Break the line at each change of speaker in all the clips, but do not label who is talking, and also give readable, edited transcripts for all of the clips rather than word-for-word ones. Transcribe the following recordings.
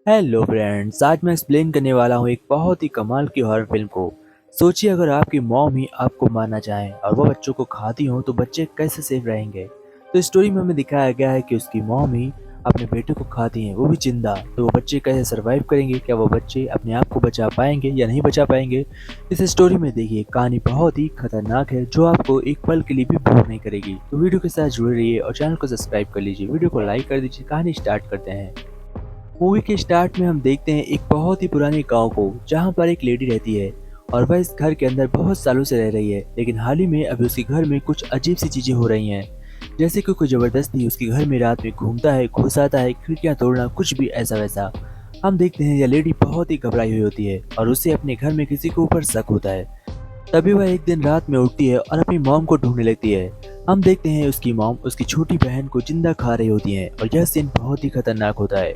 Hello friends, आज मैं explain करने वाला हूँ एक बहुत ही कमाल की हॉरर फिल्म को। सोचिए अगर आपकी मॉम ही आपको मारना चाहे और वो बच्चों को खाती हो तो बच्चे कैसे सेफ रहेंगे। तो स्टोरी में हमें दिखाया गया है कि उसकी मॉम ही अपने बेटे को खाती हैं, वो भी जिंदा। तो वो बच्चे कैसे सरवाइव करेंगे, क्या वो बच्चे अपने आप को बचा पाएंगे या नहीं बचा पाएंगे। इस स्टोरी में देखिए, कहानी बहुत ही खतरनाक है जो आपको एक पल के लिए भी बोर नहीं करेगी। तो वीडियो के साथ जुड़े रहिए और चैनल को सब्सक्राइब कर लीजिए, वीडियो को लाइक कर दीजिए। कहानी स्टार्ट करते हैं। मूवी के स्टार्ट में हम देखते हैं एक बहुत ही पुराने गांव को, जहां पर एक लेडी रहती है और वह इस घर के अंदर बहुत सालों से रह रही है। लेकिन हाल ही में अभी उसके घर में कुछ अजीब सी चीजें हो रही हैं, जैसे कि कोई जबरदस्ती उसके घर में रात में घूमता है, घुस आता है, खिड़कियां तोड़ना, कुछ भी ऐसा वैसा। हम देखते हैं यह लेडी बहुत ही घबराई हुई होती है और उसे अपने घर में किसी के ऊपर शक होता है। तभी वह एक दिन रात में उठती है और अपनी मॉम को ढूंढने लगती है। हम देखते हैं उसकी मॉम उसकी छोटी बहन को जिंदा खा रही होती है और यह सीन बहुत ही खतरनाक होता है।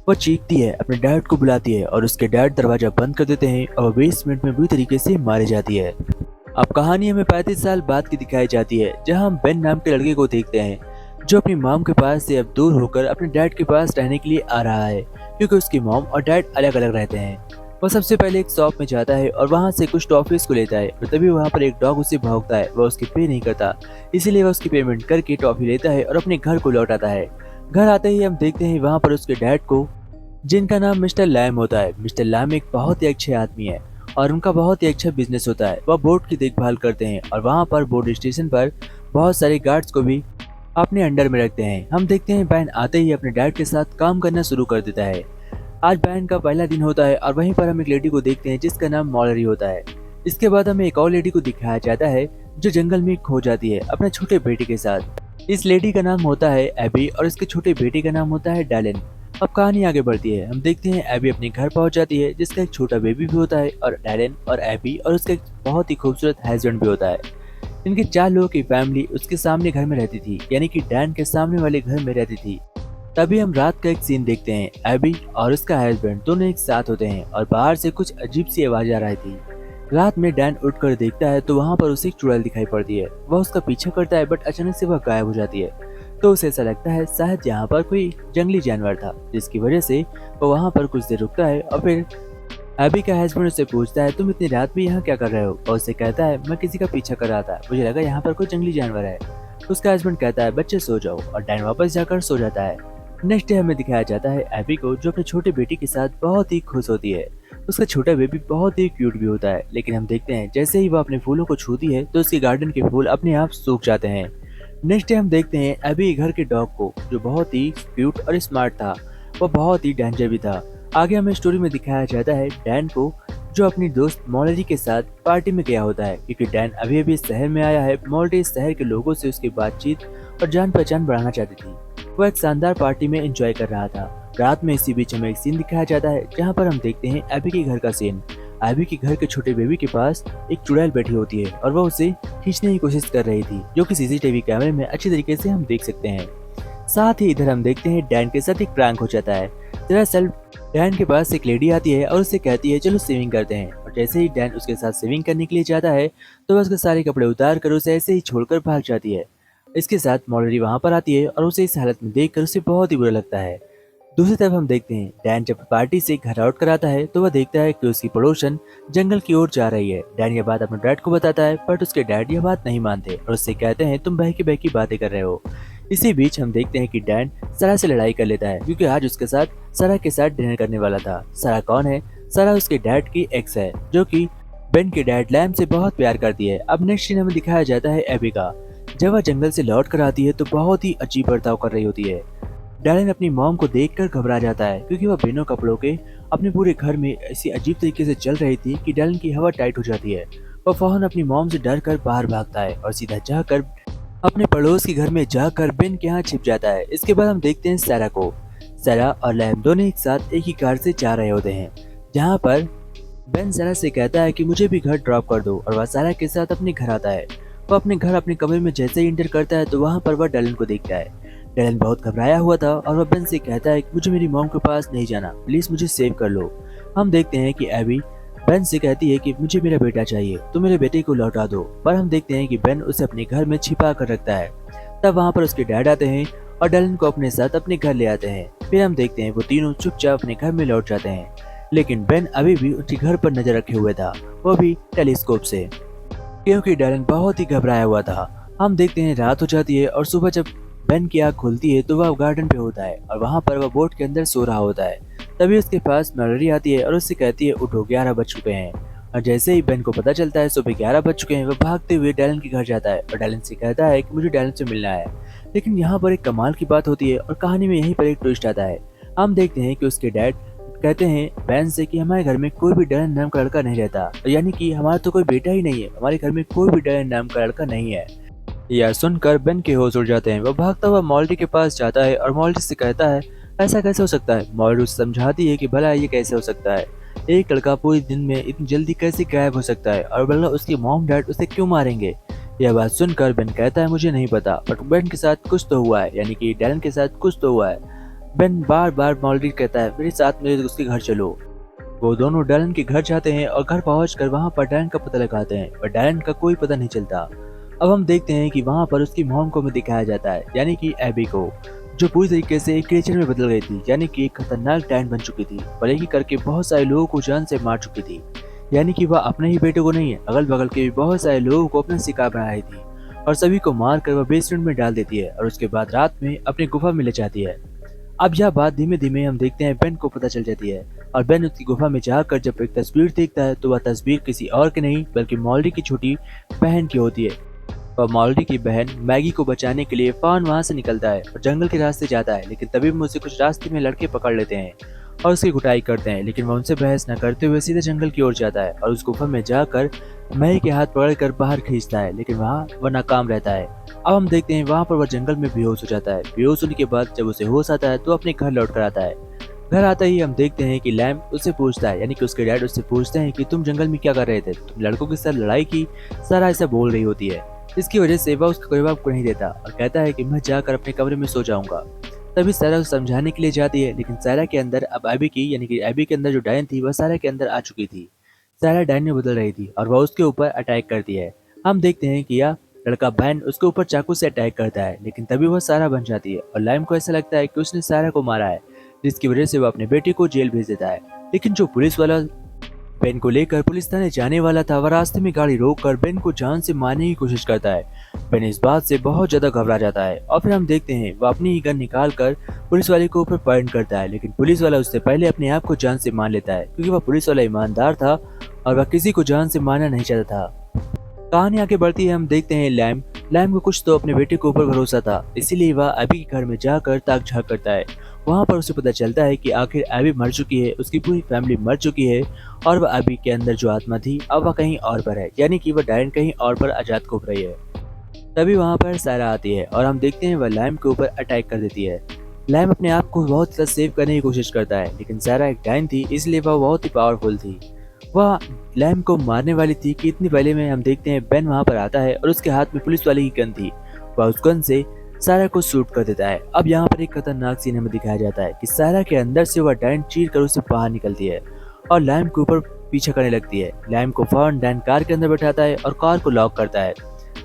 वह चीखती है, अपने डैड को बुलाती है और उसके डैड दरवाजा बंद कर देते हैं और बेसमेंट में बुरी तरीके से मारी जाती है। अब कहानी हमें 35 साल बाद की दिखाई जाती है, जहां हम बेन नाम के लड़के को देखते हैं जो अपनी मॉम के पास से अब दूर होकर अपने डैड के पास रहने के लिए आ रहा है, क्योंकि उसकी मॉम और डैड अलग अलग रहते हैं। वह सबसे पहले एक शॉप में जाता है और वहां से कुछ टॉफीज को लेता है और तभी वहां पर एक डॉग उसे भौंकता है। वह उसकी पे नहीं करता, इसीलिए वह उसकी पेमेंट करके टॉफी लेता है और अपने घर को लौट आता है। घर आते ही हम देखते हैं वहां पर उसके डैड को, जिनका नाम मिस्टर लैम होता है। मिस्टर लैम एक बहुत ही अच्छे आदमी है और उनका बहुत ही अच्छा बिजनेस होता है। वह बोट की देखभाल करते हैं और वहाँ पर बोट स्टेशन पर बहुत सारे गार्ड्स को भी अपने अंडर में रखते हैं। हम देखते हैं बैन आते ही अपने डैड के साथ काम करना शुरू कर देता है। आज बैन का पहला दिन होता है और वहीं पर हम एक लेडी को देखते हैं जिसका नाम मॉलरी होता है। इसके बाद हमें एक और लेडी को दिखाया जाता है जो जंगल में खो जाती है अपने छोटे बेटे के साथ। इस लेडी का नाम होता है एबी और इसके छोटे बेटे का नाम होता है डैलन। अब कहानी आगे बढ़ती है। हम देखते हैं एबी अपने घर पहुंच जाती है जिसका एक छोटा बेबी भी होता है और डैलन और एबी और उसका एक बहुत ही खूबसूरत हस्बैंड भी होता है। इनके 4 लोगों की फैमिली उसके सामने घर में रहती थी, यानी कि डैन के सामने वाले घर में रहती थी। तभी हम रात का एक सीन देखते हैं। एबी और उसका हस्बैंड दोनों एक साथ होते हैं और बाहर से कुछ अजीब सी आवाज आ रही थी। रात में डैन उठकर देखता है तो वहाँ पर उसे एक चुड़ैल दिखाई पड़ती है। वह उसका पीछा करता है बट अचानक से वह गायब हो जाती है। तो उसे ऐसा लगता है शायद यहाँ पर कोई जंगली जानवर था, जिसकी वजह से वो वहाँ पर कुछ देर रुकता है और फिर एबी का हस्बैंड उससे पूछता है तुम इतनी रात में यहाँ क्या कर रहे हो। और उसे कहता है मैं किसी का पीछा कर रहा था, मुझे लगा यहाँ पर कोई जंगली जानवर है। उसका हस्बैंड कहता है बच्चे सो जाओ और डैन वापस जाकर सो जाता है। नेक्स्ट डे हमें दिखाया जाता है एबी को जो अपने छोटे बेटी के साथ बहुत ही खुश होती है। उसका छोटा बेबी बहुत ही क्यूट भी होता है। लेकिन हम देखते हैं जैसे ही वह अपने फूलों को छूती है तो उसके गार्डन के फूल अपने आप सूख जाते हैं। नेक्स्ट डे हम देखते हैं एबी घर के डॉग को जो बहुत ही क्यूट और स्मार्ट था, वह बहुत ही डेंजर भी था। आगे हमें स्टोरी में दिखाया जाता है डैन को जो अपनी दोस्त मॉलरी के साथ पार्टी में गया होता है, क्योंकि डैन अभी अभी इस शहर में आया है। मॉलरी इस शहर के लोगों से उसकी बातचीत और जान पहचान बढ़ाना चाहती थी। वह एक शानदार पार्टी में एंजॉय कर रहा था। रात में इसी बीच हमें एक सीन दिखाया जाता है जहाँ पर हम देखते हैं एबी के घर का सीन। एबी के घर के छोटे बेबी के पास एक चुड़ैल बैठी होती है और वह उसे खींचने की कोशिश कर रही थी, जो कि सीसीटीवी कैमरे में अच्छी तरीके से हम देख सकते हैं। साथ ही इधर हम देखते हैं डैन के साथ एक प्रैंक हो जाता है। दरअसल डैन के पास एक लेडी आती है और उससे कहती है चलो स्विमिंग करते हैं। और जैसे ही डैन उसके साथ स्विमिंग करने के लिए जाता है तो वह उसके सारे कपड़े उतार कर उसे ऐसे ही छोड़कर भाग जाती है। इसके साथ मॉलरी वहां पर आती है और उसे इस हालत में देखकर उसे बहुत ही बुरा लगता है। दूसरी तरफ हम देखते हैं डैन जब पार्टी से घर आउट कराता है तो वह देखता है कि उसकी पड़ोसन जंगल की ओर जा रही है। डैन यह बात अपने डैड को बताता है बट उसके डैड यह बात नहीं मानते और उससे कहते हैं तुम बहकी बहकी बातें कर रहे हो। इसी बीच हम देखते हैं कि डैन सारा से लड़ाई कर लेता है, क्योंकि आज उसके साथ सारा के साथ डिनर करने वाला था। सारा कौन है? सारा उसके डैड की एक्स है, जो कि बेन के डैड लैम से बहुत प्यार करती है। अब नेक्स्ट सीन हमें दिखाया जाता है एबी का। जब वह जंगल से लौट कर आती है तो बहुत ही अजीब बर्ताव कर रही होती है। डैलन अपनी मॉम को देखकर घबरा जाता है, क्योंकि वह बिना कपड़ों के अपने पूरे घर में ऐसी अजीब तरीके से चल रही थी कि डैलन की हवा टाइट हो जाती है। वह फौरन अपनी मॉम से डर कर बाहर भागता है और सीधा जाकर अपने पड़ोस के घर में जाकर बेन के यहाँ छिप जाता है। इसके बाद हम देखते हैं सैरा को। सैरा और लैम दोनों एक साथ एक ही कार से जा रहे होते हैं, जहाँ पर बेन सैरा से कहता है कि मुझे भी घर ड्रॉप कर दो और वह सैरा के साथ अपने घर आता है। वह अपने घर अपने कमरे में जैसे ही इंटर करता है तो वहाँ पर वह डैलन को देखता है। डैलन बहुत घबराया हुआ था और वह बेन से कहता है कि मुझे मेरी मॉम के पास नहीं जाना, प्लीज मुझे सेव कर लो। हम देखते हैं कि एबी बेन से कहती है कि मुझे मेरा बेटा चाहिए, तो मेरे बेटे को लौटा दो। पर हम देखते हैं कि बेन उसे अपने घर में छिपा कर रखता है। तब वहाँ पर उसके डैड आते हैं और डैलन को अपने साथ अपने घर ले आते हैं। फिर हम देखते हैं वो तीनों चुपचाप अपने घर में लौट जाते हैं, लेकिन बेन अभी भी उनके घर पर नजर रखे हुए था, वो भी टेलीस्कोप से, क्योंकि डैलन बहुत ही घबराया हुआ था। हम देखते हैं रात हो जाती है और सुबह जब बेन की आँख खुलती है तो वह गार्डन पे होता है और वहाँ पर वह बोट के अंदर सो रहा होता है। तभी उसके पास मैलोरी आती है और उससे कहती है उठो, 11 बज चुके हैं। और जैसे ही बेन को पता चलता है सुबह 11 बज चुके हैं, वह भागते हुए डैलन के घर जाता है और डैलन से कहता है कि मुझे डैलन से मिलना है। लेकिन यहाँ पर एक कमाल की बात होती है और कहानी में यहीं पर एक ट्विस्ट आता है। हम देखते हैं कि उसके डैड कहते हैं बेन से कि हमारे घर में कोई भी डैलन नाम का लड़का नहीं रहता, यानी कि हमारा तो कोई बेटा ही नहीं है, हमारे घर में कोई भी डैलन नाम का लड़का नहीं है। यह सुनकर बेन के होश उड़ जाते हैं। वह भागता हुआ मॉल्टी के पास जाता है और मॉल्टी से कहता है ऐसा कैसे हो सकता है। मॉल्टी उसे समझाती है कि भला ये कैसे हो सकता है, एक लड़का पूरे दिन में इतनी जल्दी कैसे गायब हो सकता है, और भला उसके मॉम डैड उसे क्यों मारेंगे। यह बात सुनकर बेन कहता है मुझे नहीं पता, बट बेन के साथ कुछ तो हुआ है, यानी कि डैलन के साथ कुछ तो हुआ है। बेन बार बार मॉल्टी कहता है मेरे साथ मेरे उसके घर चलो। वो दोनों डैलन के घर जाते हैं और घर पहुंचकर वहां पर डैलन का पता लगाते हैं, पर डैलन का कोई पता नहीं चलता। अब हम देखते हैं कि वहां पर उसकी मॉम को भी दिखाया जाता है, यानी कि एबी को, जो पूरी तरीके से एक क्रिएचर में बदल गई थी, यानी कि एक खतरनाक डैन बन चुकी थी और एक ही करके बहुत सारे लोगों को जान से मार चुकी थी। यानी कि वह अपने ही बेटे को नहीं, अगल बगल के भी बहुत सारे लोगों को अपना शिकार बना रही थी और सभी को मार कर वह बेसमेंट में डाल देती है और उसके बाद रात में अपनी गुफा में ले जाती है। अब यह बात धीमे धीमे हम देखते हैं बेन को पता चल जाती है और बेन उसकी गुफा में जाकर जब एक तस्वीर देखता है तो वह तस्वीर किसी और की नहीं बल्कि मॉल्टी की छोटी बहन की होती है। वह मॉल्टी की बहन मैगी को बचाने के लिए फॉन वहां से निकलता है और जंगल के रास्ते जाता है, लेकिन तभी मुझसे कुछ रास्ते में लड़के पकड़ लेते हैं और उसकी कुटाई करते हैं, लेकिन वह उनसे बहस न करते हुए सीधे जंगल की ओर जाता है और उस गुफा में जाकर मैगी के हाथ पकड़कर बाहर खींचता है, लेकिन वह नाकाम रहता है। अब हम देखते हैं वहाँ पर वह जंगल में बेहोश हो जाता है। बेहोश होने के बाद जब उसे होश आता है तो अपने घर लौट कर आता है। घर आता ही हम देखते हैं कि लैम उससे पूछता है, यानी कि उसके डैड उससे पूछते हैं कि तुम जंगल में क्या कर रहे थे, तुम लड़कों के साथ लड़ाई की। सारा ऐसा बोल रही होती है, इसकी वजह से वह उसका जवाब को नहीं देता और कहता है कि मैं जाकर अपने कमरे में सो जाऊंगा। तभी सारा उसे समझाने के लिए जाती है, लेकिन सारा के अंदर अब एबी की, यानी कि एबी के अंदर जो डायन थी वह सारा के अंदर आ चुकी थी। सारा डायन में बदल रही थी और वह उसके ऊपर अटैक करती है। हम देखते हैं कि यह लड़का बैन उसके ऊपर चाकू से अटैक करता है, लेकिन तभी वह सारा बन जाती है और लाइम को ऐसा लगता है कि उसने सारा को मारा है, जिसकी वजह से वह अपने बेटे को जेल भेज देता है। लेकिन जो पुलिस वाला बेन को लेकर पुलिस थाने जाने वाला था, वह रास्ते में गाड़ी रोककर बेन को जान से मारने की कोशिश करता है। बेन इस बात से बहुत ज्यादा घबरा जाता है और फिर हम देखते हैं वह अपनी ही गन निकाल कर पुलिस वाले के ऊपर पॉइंट करता है, लेकिन पुलिस वाला उससे पहले अपने आप को जान से मार लेता है, क्योंकि वह पुलिस वाला ईमानदार था और वह किसी को जान से मारना नहीं चाहता था। कहानी आगे बढ़ती है। हम देखते हैं लैम को कुछ तो अपने बेटे के ऊपर भरोसा था, इसीलिए वह एबी के घर में जाकर ताक झांक करता है। वहां पर उसे पता चलता है कि आखिर एबी मर चुकी है, उसकी पूरी फैमिली मर चुकी है और वह एबी के अंदर जो आत्मा थी अब वह कहीं और पर है, यानी कि वह डायन कहीं और पर आजाद घूम रही है। तभी वहां पर सारा आती है और हम देखते हैं वह लैम के ऊपर अटैक कर देती है। लैम अपने आप को बहुत ज़्यादा सेव करने की कोशिश करता है, लेकिन सारा एक डायन थी, इसलिए वह बहुत ही पावरफुल थी। वह लैम को मारने वाली थी कि इतनी पहले में हम देखते हैं बेन वहां पर आता है और उसके हाथ में पुलिस वाली की गन थी। वह उस गन से सारा को शूट कर देता है। अब यहाँ पर एक खतरनाक सीन हमें दिखाया जाता है कि सारा के अंदर से वह डायन चीर कर उससे बाहर निकलती है और लैम के ऊपर पीछा करने लगती है। लैम को फौरन डायन कार के अंदर बैठाता है और कार को लॉक करता है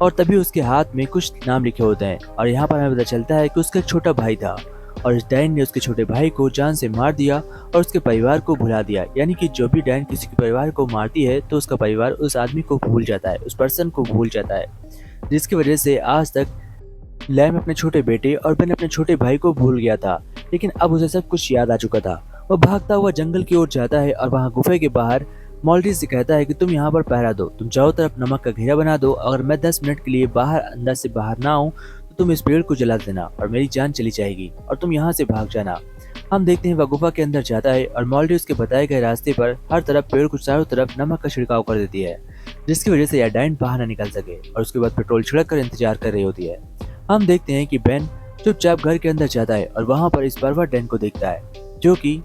और तभी उसके हाथ में कुछ नाम लिखे होते हैं और यहाँ पर हमें पता चलता है कि उसका एक छोटा भाई था और इस डायन ने उसके छोटे भाई को जान से मार दिया और उसके परिवार को भुला दिया। यानी कि जो भी डायन किसी के परिवार को मारती है तो उसका परिवार उस आदमी को भूल जाता है, उस पर्सन को भूल जाता है, जिसकी वजह से आज तक लैम अपने छोटे बेटे और बेन अपने छोटे भाई को भूल गया था। लेकिन अब उसे सब कुछ याद आ चुका था। वह भागता हुआ जंगल की ओर जाता है और वहाँ गुफे के बाहर मॉल्टी से कहता है कि तुम यहाँ पर पहरा दो, तुम चारों तरफ नमक का घेरा बना दो, अगर मैं 10 मिनट के लिए अंदर से बाहर ना आऊँ तो तुम इस पेड़ को जला देना और मेरी जान चली जाएगी और तुम यहाँ से भाग जाना। हम देखते हैं वह गुफा के अंदर जाता है और मॉल्टी उसके बताए गए रास्ते पर हर तरफ पेड़ को चारों तरफ नमक का छिड़काव कर देती है, जिसकी वजह से यह डायन बाहर न निकल सके और उसके बाद पेट्रोल छिड़क कर इंतजार कर रही होती है। हम देखते हैं कि बेन चुपचाप घर के अंदर जाता है और वहाँ पर इस बार वह डायन को देखता है, जो कि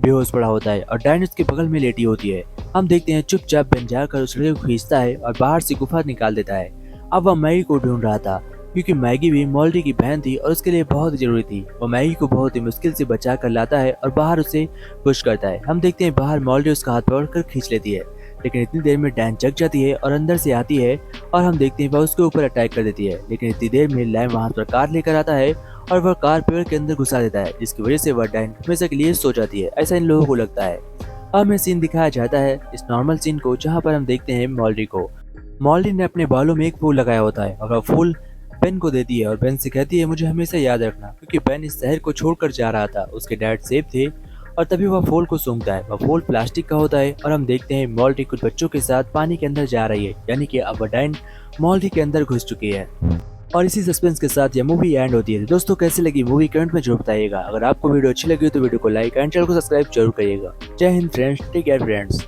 बेहोश पड़ा होता है और डायन उसके बगल में लेटी होती है। हम देखते हैं चुपचाप बेन जाकर उस लड़के को खींचता है और बाहर से गुफा निकाल देता है। अब वह मैगी को ढूंढ रहा था, क्योंकि मैगी भी मॉल्टी की बहन थी और उसके लिए बहुत जरूरी थी। वो मैगी को बहुत ही मुश्किल से बचा कर लाता है और बाहर उसे पुश करता है। हम देखते हैं बाहर मॉल्टी उसका हाथ पकड़कर खींच लेती है, लेकिन इतनी देर में डायन जग जाती है और अंदर से आती है और हम देखते हैं वह उसके ऊपर अटैक कर देती है। लेकिन इतनी देर में लैम वहां पर कार लेकर आता है और वह कार पेड़ के अंदर घुसा देता है, जिसकी वजह से वह डाइन हमेशा के लिए सो जाती है। ऐसा इन लोगों को लगता है। अब हमें सीन दिखाया जाता है इस नॉर्मल सीन को, जहाँ पर हम देखते हैं मॉल्डी को। मॉल्डी ने अपने बालों में एक फूल लगाया होता है और वह फूल बेन को देती है और बेन से कहती है मुझे हमेशा याद रखना, क्योंकि बेन इस शहर को छोड़कर जा रहा था। उसके डैड सेफ थे। और तभी वह फूल को सूंघता है। वह फूल प्लास्टिक का होता है और हम देखते हैं मॉल्डी कुछ बच्चों के साथ पानी के अंदर जा रही है, यानी कि अब वह डाइन मॉल्डी के अंदर घुस चुकी है। और इसी सस्पेंस के साथ यह मूवी एंड होती है। दोस्तों कैसी लगी मूवी कमेंट में जरूर बताइएगा। अगर आपको वीडियो अच्छी लगी तो वीडियो को लाइक एंड चैनल को सब्सक्राइब जरूर करिएगा। जय हिंद फ्रेंड्स, टेक केयर फ्रेंड्स।